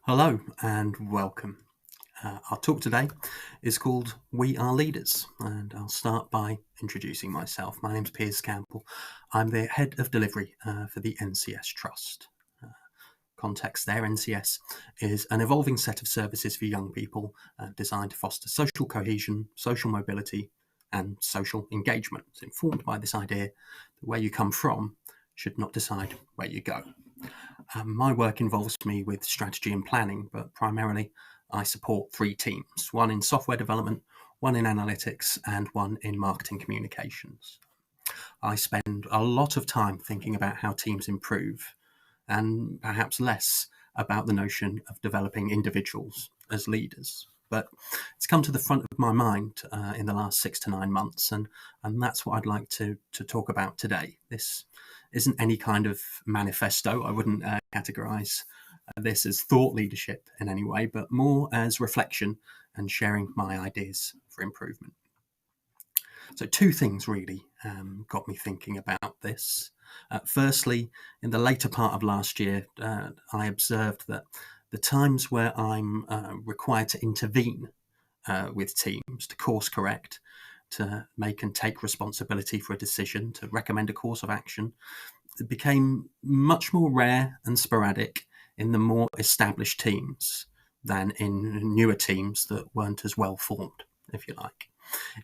Hello and welcome. Our talk today is called We Are Leaders, and I'll start by introducing myself. My name's Piers Campbell. I'm the Head of Delivery for the NCS Trust. Context there, NCS is an evolving set of services for young people designed to foster social cohesion, social mobility, and social engagement. It's informed by this idea that where you come from should not decide where you go. My work involves me with strategy and planning, but primarily I support three teams, one in software development, one in analytics, and one in marketing communications. I spend a lot of time thinking about how teams improve, and perhaps less about the notion of developing individuals as leaders. But it's come to the front of my mind in the last 6 to 9 months, and that's what I'd like to talk about today. This isn't any kind of manifesto. I wouldn't categorize this as thought leadership in any way, but more as reflection and sharing my ideas for improvement. So two things really got me thinking about this. Firstly, in the later part of last year, I observed that the times where I'm required to intervene with teams, to course correct, to make and take responsibility for a decision, to recommend a course of action, it became much more rare and sporadic in the more established teams than in newer teams that weren't as well formed, if you like.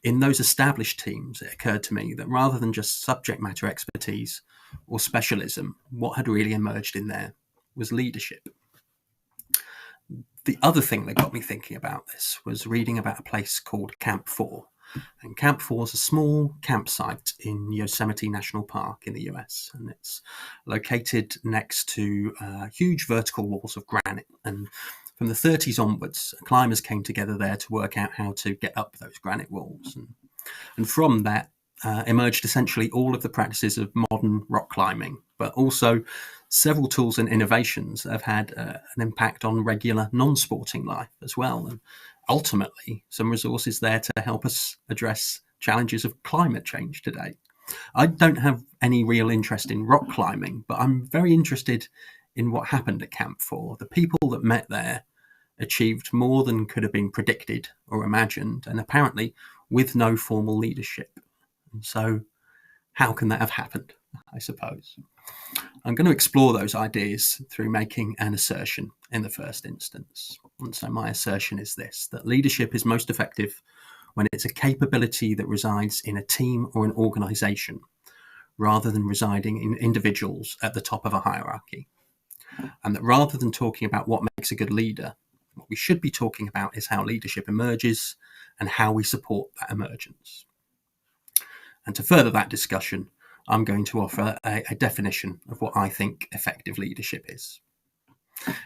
In those established teams, it occurred to me that rather than just subject matter expertise or specialism, what had really emerged in there was leadership. The other thing that got me thinking about this was reading about a place called Camp 4. And Camp 4 is a small campsite in Yosemite National Park in the US, and it's located next to huge vertical walls of granite. And from the 30s onwards, climbers came together there to work out how to get up those granite walls. And from that emerged essentially all of the practices of modern rock climbing, but also several tools and innovations that have had an impact on regular non-sporting life as well. And ultimately, some resources there to help us address challenges of climate change today. I don't have any real interest in rock climbing, but I'm very interested in what happened at Camp 4. The people that met there achieved more than could have been predicted or imagined, and apparently with no formal leadership. And so how can that have happened, I suppose? I'm going to explore those ideas through making an assertion in the first instance. And so my assertion is this, that leadership is most effective when it's a capability that resides in a team or an organization, rather than residing in individuals at the top of a hierarchy. And that rather than talking about what makes a good leader, what we should be talking about is how leadership emerges and how we support that emergence. And to further that discussion, I'm going to offer a definition of what I think effective leadership is.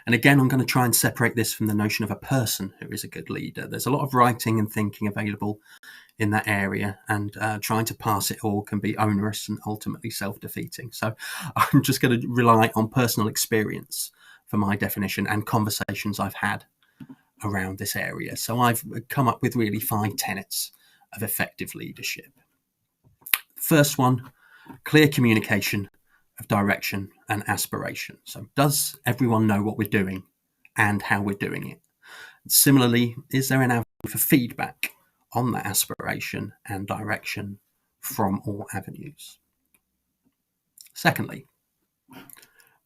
And again, I'm going to try and separate this from the notion of a person who is a good leader. There's a lot of writing and thinking available in that area, and trying to parse it all can be onerous and ultimately self-defeating. So I'm just going to rely on personal experience for my definition and conversations I've had around this area. So I've come up with really 5 tenets of effective leadership. First one, clear communication of direction and aspiration. So does everyone know what we're doing and how we're doing it? Similarly, is there an avenue for feedback on that aspiration and direction from all avenues? Secondly,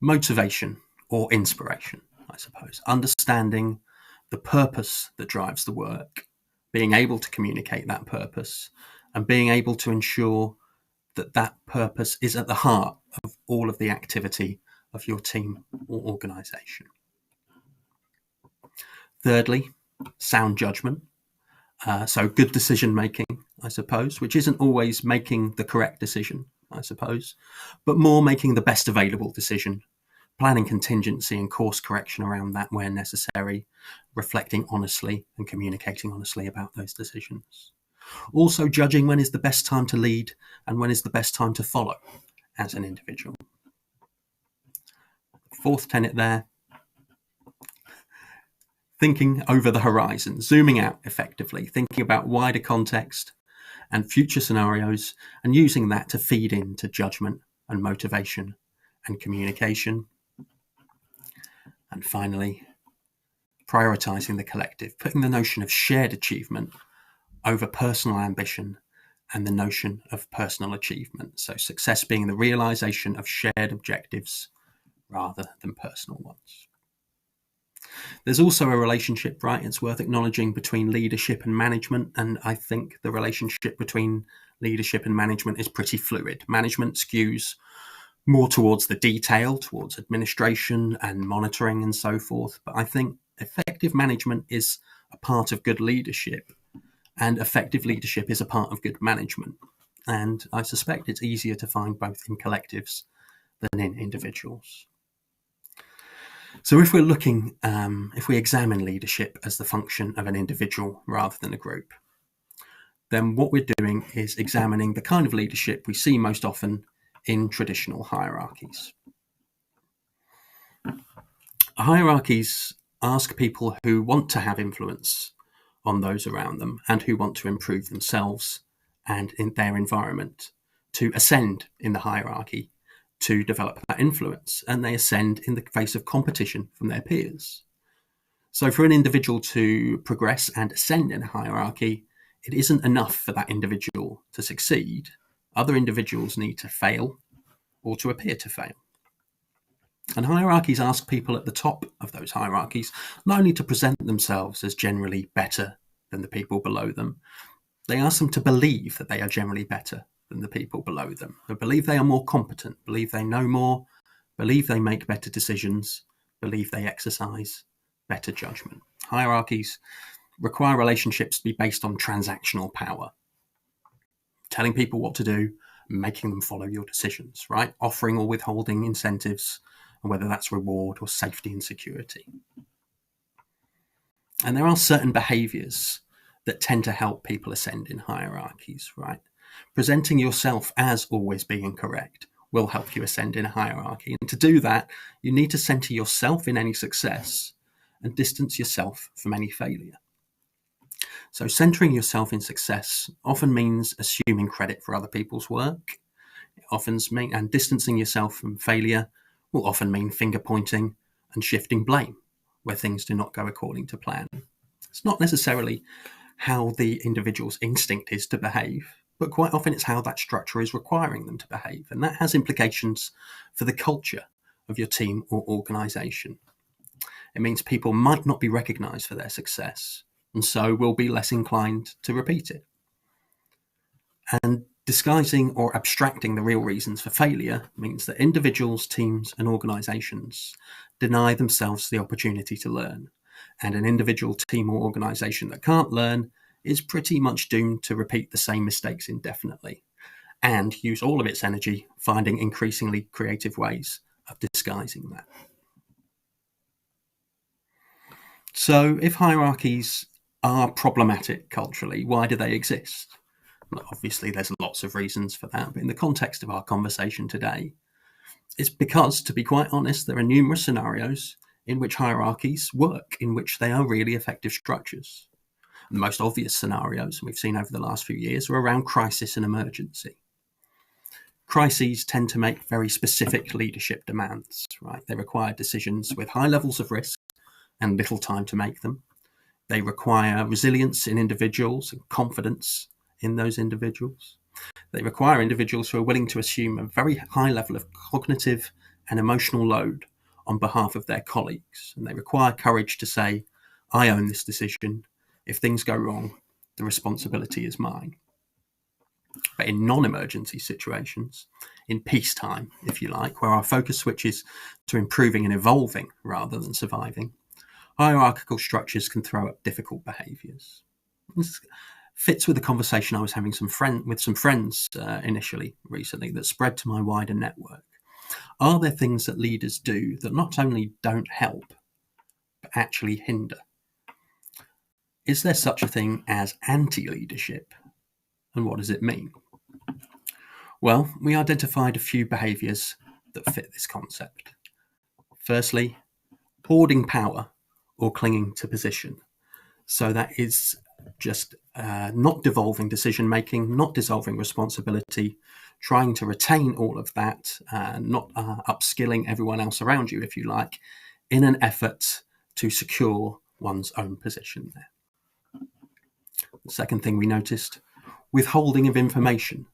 motivation or inspiration, I suppose. Understanding the purpose that drives the work, being able to communicate that purpose, and being able to ensure that that purpose is at the heart of all of the activity of your team or organization. Thirdly, sound judgment. So good decision making, I suppose, which isn't always making the correct decision, I suppose, but more making the best available decision, planning contingency and course correction around that where necessary, reflecting honestly and communicating honestly about those decisions. Also judging when is the best time to lead and when is the best time to follow as an individual. Fourth tenet there, thinking over the horizon, zooming out effectively, thinking about wider context and future scenarios, and using that to feed into judgment and motivation and communication. And finally, prioritising the collective, putting the notion of shared achievement over personal ambition and the notion of personal achievement. So success being the realisation of shared objectives rather than personal ones. There's also a relationship, right, it's worth acknowledging, between leadership and management, and I think the relationship between leadership and management is pretty fluid. Management skews more towards the detail, towards administration and monitoring and so forth, but I think effective management is a part of good leadership, and effective leadership is a part of good management. And I suspect it's easier to find both in collectives than in individuals. So if we're looking, if we examine leadership as the function of an individual rather than a group, then what we're doing is examining the kind of leadership we see most often in traditional hierarchies. Hierarchies ask people who want to have influence on those around them and who want to improve themselves and in their environment to ascend in the hierarchy, to develop that influence, and they ascend in the face of competition from their peers. So for an individual to progress and ascend in a hierarchy, it isn't enough for that individual to succeed. Other individuals need to fail or to appear to fail. And hierarchies ask people at the top of those hierarchies not only to present themselves as generally better than the people below them, they ask them to believe that they are generally better than the people below them. They believe they are more competent, believe they know more, believe they make better decisions, believe they exercise better judgment. Hierarchies require relationships to be based on transactional power, telling people what to do, making them follow your decisions, right? Offering or withholding incentives, and whether that's reward or safety and security. And there are certain behaviors that tend to help people ascend in hierarchies, right? Presenting yourself as always being correct will help you ascend in a hierarchy. And to do that, you need to center yourself in any success and distance yourself from any failure. So centering yourself in success often means assuming credit for other people's work. It often means, and distancing yourself from failure will often mean finger pointing and shifting blame where things do not go according to plan. It's not necessarily how the individual's instinct is to behave, but quite often it's how that structure is requiring them to behave. And that has implications for the culture of your team or organization. It means people might not be recognized for their success, and so will be less inclined to repeat it. And disguising or abstracting the real reasons for failure means that individuals, teams, and organizations deny themselves the opportunity to learn. And an individual, team, or organization that can't learn is pretty much doomed to repeat the same mistakes indefinitely and use all of its energy finding increasingly creative ways of disguising that. So if hierarchies are problematic culturally, why do they exist? Well, obviously, there's lots of reasons for that, but in the context of our conversation today, it's because, to be quite honest, there are numerous scenarios in which hierarchies work, in which they are really effective structures. The most obvious scenarios we've seen over the last few years are around crisis and emergency. Crises tend to make very specific leadership demands, right? They require decisions with high levels of risk and little time to make them. They require resilience in individuals and confidence in those individuals. They require individuals who are willing to assume a very high level of cognitive and emotional load on behalf of their colleagues. And they require courage to say, I own this decision. If things go wrong, the responsibility is mine. But in non-emergency situations, in peacetime, if you like, where our focus switches to improving and evolving rather than surviving, hierarchical structures can throw up difficult behaviours. This fits with the conversation I was having with some friends initially recently that spread to my wider network. Are there things that leaders do that not only don't help, but actually hinder? Is there such a thing as anti-leadership? And what does it mean? Well, we identified a few behaviours that fit this concept. Firstly, hoarding power or clinging to position. So that is just not devolving decision-making, not dissolving responsibility, trying to retain all of that, not upskilling everyone else around you, if you like, in an effort to secure one's own position there. The second thing we noticed, withholding of information.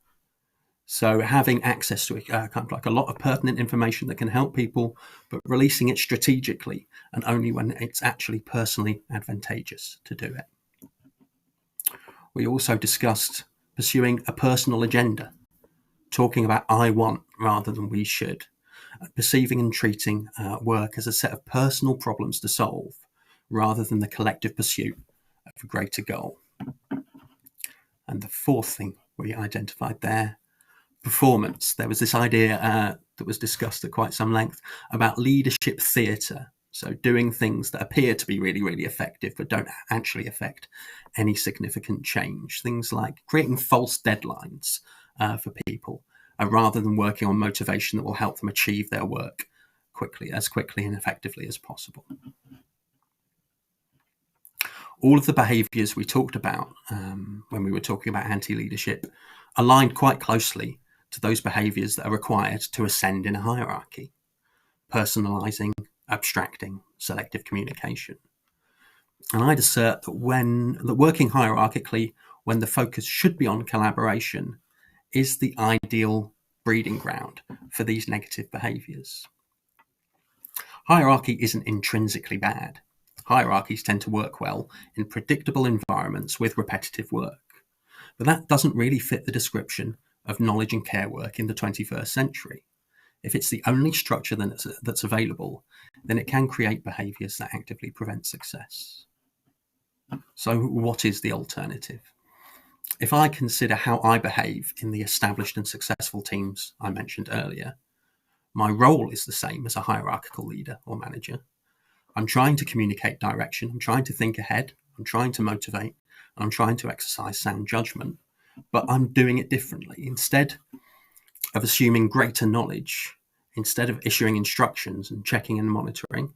So having access to kind of like a lot of pertinent information that can help people, but releasing it strategically and only when it's actually personally advantageous to do it. We also discussed pursuing a personal agenda, talking about I want rather than we should, perceiving and treating work as a set of personal problems to solve rather than the collective pursuit of a greater goal. And the fourth thing we identified there, performance. There was this idea that was discussed at quite some length about leadership theatre. So doing things that appear to be really, really effective, but don't actually affect any significant change. Things like creating false deadlines for people, rather than working on motivation that will help them achieve their work quickly and effectively as possible. All of the behaviours we talked about when we were talking about anti-leadership aligned quite closely to those behaviours that are required to ascend in a hierarchy: personalising, abstracting, selective communication. And I'd assert that working hierarchically, when the focus should be on collaboration, is the ideal breeding ground for these negative behaviours. Hierarchy isn't intrinsically bad. Hierarchies tend to work well in predictable environments with repetitive work. But that doesn't really fit the description of knowledge and care work in the 21st century. If it's the only structure that's available, then it can create behaviours that actively prevent success. So what is the alternative? If I consider how I behave in the established and successful teams I mentioned earlier, my role is the same as a hierarchical leader or manager. I'm trying to communicate direction, I'm trying to think ahead, I'm trying to motivate, and I'm trying to exercise sound judgment, but I'm doing it differently. Instead of assuming greater knowledge, instead of issuing instructions and checking and monitoring,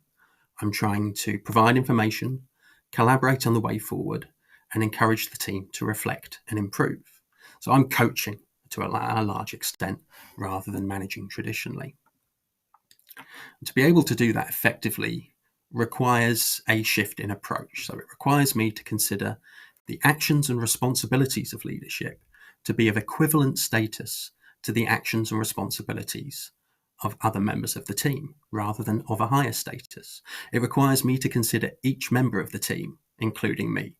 I'm trying to provide information, collaborate on the way forward, and encourage the team to reflect and improve. So I'm coaching to a large extent rather than managing traditionally. And to be able to do that effectively requires a shift in approach. So it requires me to consider the actions and responsibilities of leadership to be of equivalent status to the actions and responsibilities of other members of the team, rather than of a higher status. It requires me to consider each member of the team, including me,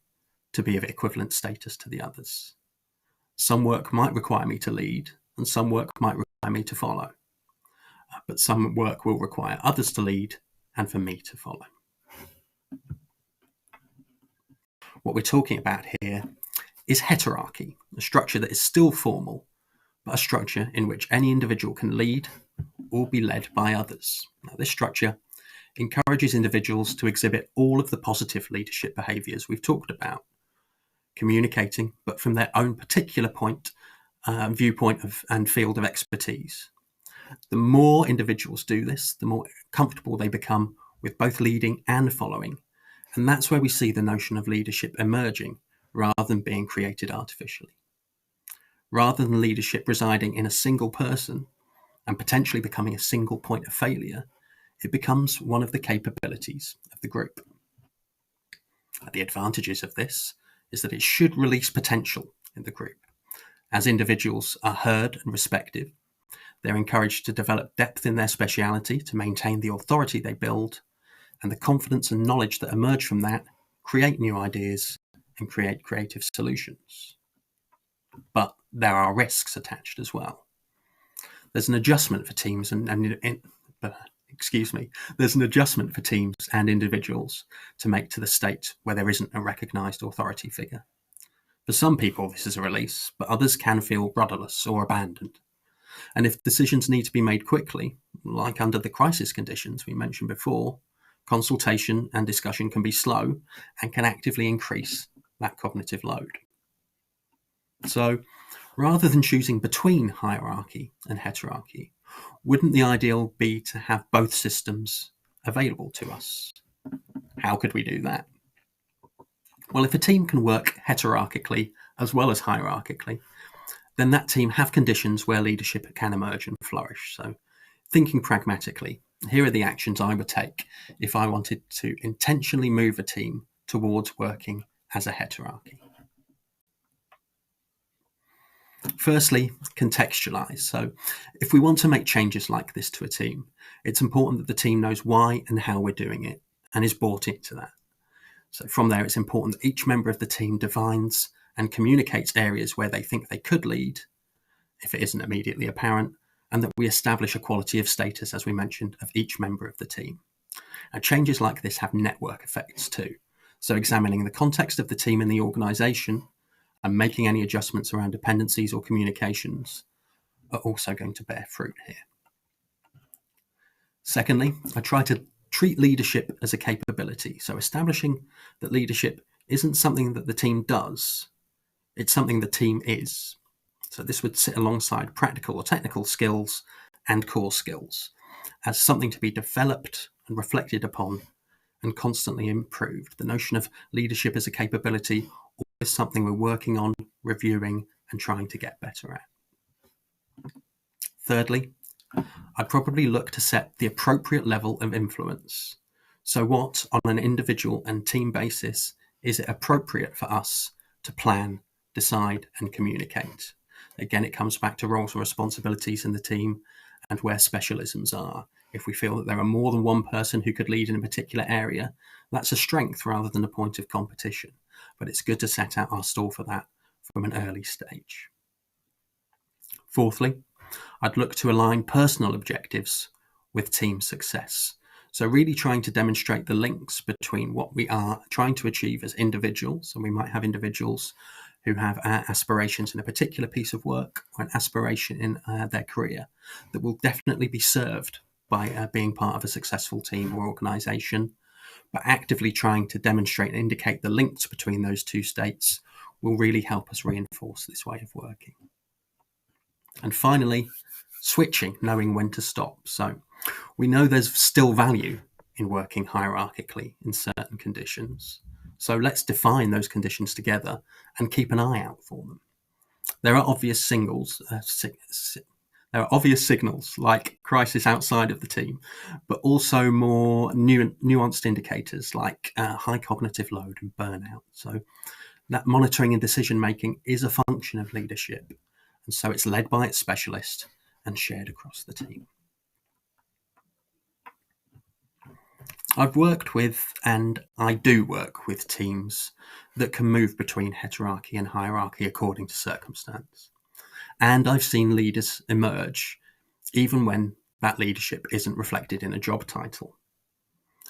to be of equivalent status to the others. Some work might require me to lead, and some work might require me to follow. But some work will require others to lead and for me to follow. What we're talking about here is heterarchy, a structure that is still formal, but a structure in which any individual can lead or be led by others. Now, this structure encourages individuals to exhibit all of the positive leadership behaviours we've talked about, communicating, but from their own particular viewpoint and field of expertise. The more individuals do this, the more comfortable they become with both leading and following. And that's where we see the notion of leadership emerging rather than being created artificially. Rather than leadership residing in a single person and potentially becoming a single point of failure, it becomes one of the capabilities of the group. The advantages of this is that it should release potential in the group. As individuals are heard and respected, they're encouraged to develop depth in their speciality to maintain the authority they build, and the confidence and knowledge that emerge from that create new ideas and create creative solutions. But there are risks attached as well. There's an adjustment for teams there's an adjustment for teams and individuals to make to the state where there isn't a recognised authority figure. For some people, this is a release, but others can feel rudderless or abandoned. And if decisions need to be made quickly, like under the crisis conditions we mentioned before, consultation and discussion can be slow and can actively increase that cognitive load. So, rather than choosing between hierarchy and heterarchy, wouldn't the ideal be to have both systems available to us? How could we do that? Well, if a team can work heterarchically as well as hierarchically, then that team have conditions where leadership can emerge and flourish. So, thinking pragmatically, Here are the actions I would take if I wanted to intentionally move a team towards working as a heterarchy. Firstly, contextualize. So if we want to make changes like this to a team, it's important that the team knows why and how we're doing it and is bought into that. So from there, it's important that each member of the team defines and communicates areas where they think they could lead, if it isn't immediately apparent, and that we establish a quality of status, as we mentioned, of each member of the team. And changes like this have network effects too. So examining the context of the team and the organisation and making any adjustments around dependencies or communications are also going to bear fruit here. Secondly, I try to treat leadership as a capability. So establishing that leadership isn't something that the team does, it's something the team is. So this would sit alongside practical or technical skills and core skills as something to be developed and reflected upon and constantly improved. The notion of leadership as a capability is something we're working on, reviewing, and trying to get better at. Thirdly, I'd probably look to set the appropriate level of influence. So what, on an individual and team basis, is it appropriate for us to plan, decide, and communicate? Again, it comes back to roles and responsibilities in the team and where specialisms are. If we feel that there are more than one person who could lead in a particular area, that's a strength rather than a point of competition. But it's good to set out our stall for that from an early stage. Fourthly, I'd look to align personal objectives with team success. So really trying to demonstrate the links between what we are trying to achieve as individuals, and we might have individuals who have aspirations in a particular piece of work or an aspiration in their career that will definitely be served by being part of a successful team or organisation, but actively trying to demonstrate and indicate the links between those two states will really help us reinforce this way of working. And finally, switching, knowing when to stop. So we know there's still value in working hierarchically in certain conditions. So let's define those conditions together and keep an eye out for them. There are obvious signals like crisis outside of the team, but also more nuanced indicators like high cognitive load and burnout. So that monitoring and decision making is a function of leadership. And so it's led by its specialist and shared across the team. I've worked with, and I do work with, teams that can move between heterarchy and hierarchy according to circumstance. And I've seen leaders emerge even when that leadership isn't reflected in a job title.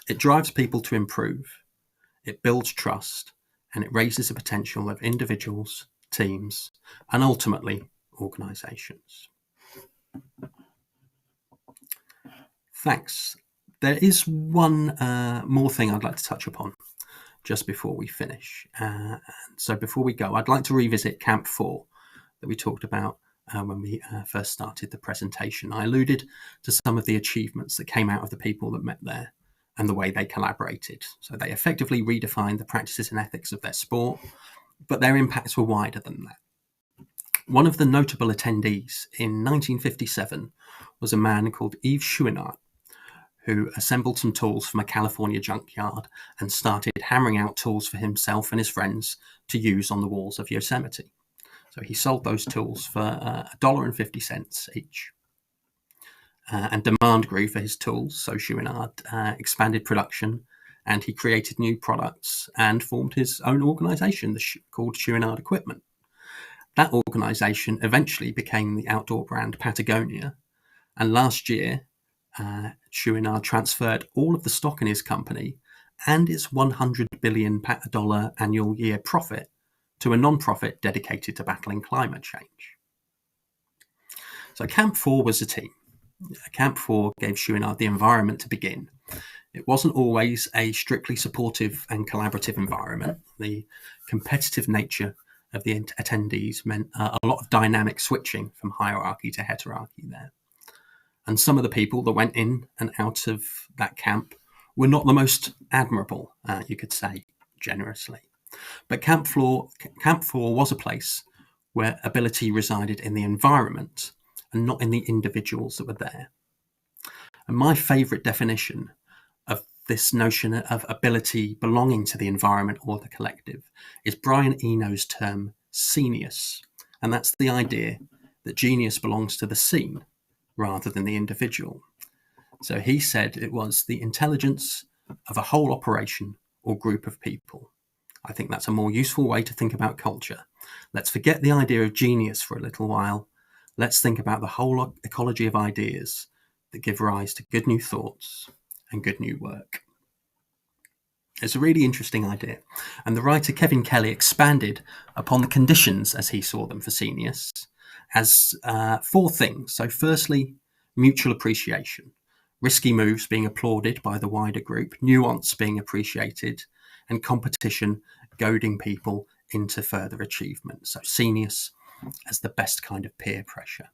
It drives people to improve, it builds trust, and it raises the potential of individuals, teams, and ultimately organisations. Thanks. There is one more thing I'd like to touch upon just before we finish. So before we go, I'd like to revisit Camp 4 that we talked about when we first started the presentation. I alluded to some of the achievements that came out of the people that met there and the way they collaborated. So they effectively redefined the practices and ethics of their sport, but their impacts were wider than that. One of the notable attendees in 1957 was a man called Yves Chouinard, who assembled some tools from a California junkyard and started hammering out tools for himself and his friends to use on the walls of Yosemite. So he sold those tools for $1.50 each. And demand grew for his tools, so Chouinard expanded production, and he created new products and formed his own organisation called Chouinard Equipment. That organisation eventually became the outdoor brand Patagonia, and last year Chouinard transferred all of the stock in his company and its $100 billion annual year profit to a non-profit dedicated to battling climate change. So Camp 4 was a team. Camp 4 gave Chouinard the environment to begin. It wasn't always a strictly supportive and collaborative environment. The competitive nature of the attendees meant a lot of dynamic switching from hierarchy to heterarchy there. And some of the people that went in and out of that camp were not the most admirable, you could say, generously. But Camp 4 was a place where ability resided in the environment and not in the individuals that were there. And my favourite definition of this notion of ability belonging to the environment or the collective is Brian Eno's term scenius. And that's the idea that genius belongs to the scene rather than the individual. So he said it was the intelligence of a whole operation or group of people. I think that's a more useful way to think about culture. Let's forget the idea of genius for a little while. Let's think about the whole ecology of ideas that give rise to good new thoughts and good new work. It's a really interesting idea. And the writer Kevin Kelly expanded upon the conditions as he saw them for scenius as 4 things. So firstly, mutual appreciation, risky moves being applauded by the wider group, nuance being appreciated, and competition goading people into further achievement. So scenius as the best kind of peer pressure.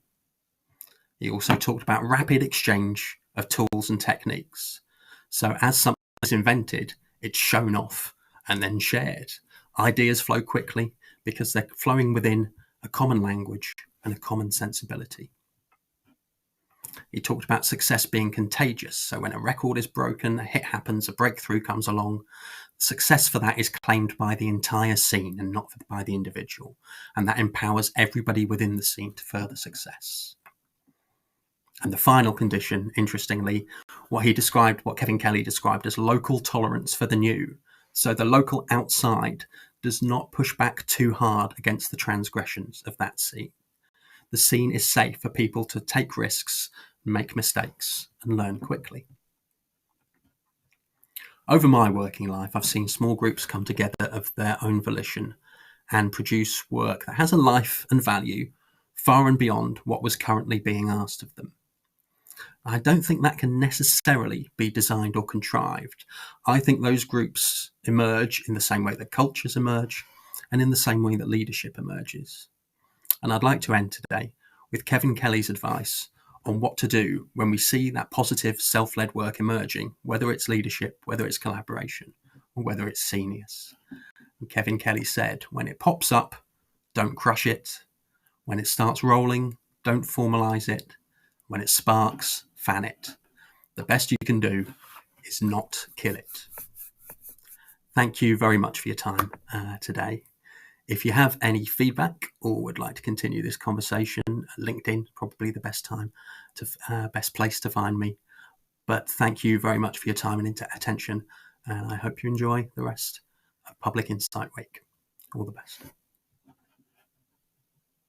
He also talked about rapid exchange of tools and techniques. So as something is invented, it's shown off and then shared. Ideas flow quickly because they're flowing within a common language and a common sensibility. He talked about success being contagious. So when a record is broken, a hit happens, a breakthrough comes along, success for that is claimed by the entire scene and not by the individual. And that empowers everybody within the scene to further success. And the final condition, interestingly, what Kevin Kelly described as local tolerance for the new. So the local outside does not push back too hard against the transgressions of that scene. The scene is safe for people to take risks, make mistakes, and learn quickly. Over my working life, I've seen small groups come together of their own volition and produce work that has a life and value far and beyond what was currently being asked of them. I don't think that can necessarily be designed or contrived. I think those groups emerge in the same way that cultures emerge and in the same way that leadership emerges. And I'd like to end today with Kevin Kelly's advice on what to do when we see that positive self-led work emerging, whether it's leadership, whether it's collaboration, or whether it's scenius. And Kevin Kelly said, when it pops up, don't crush it. When it starts rolling, don't formalize it. When it sparks, fan it. The best you can do is not kill it. Thank you very much for your time today. If you have any feedback or would like to continue this conversation, LinkedIn probably the best place to find me. But thank you very much for your time and attention, and I hope you enjoy the rest of Public Insight Week. All the best.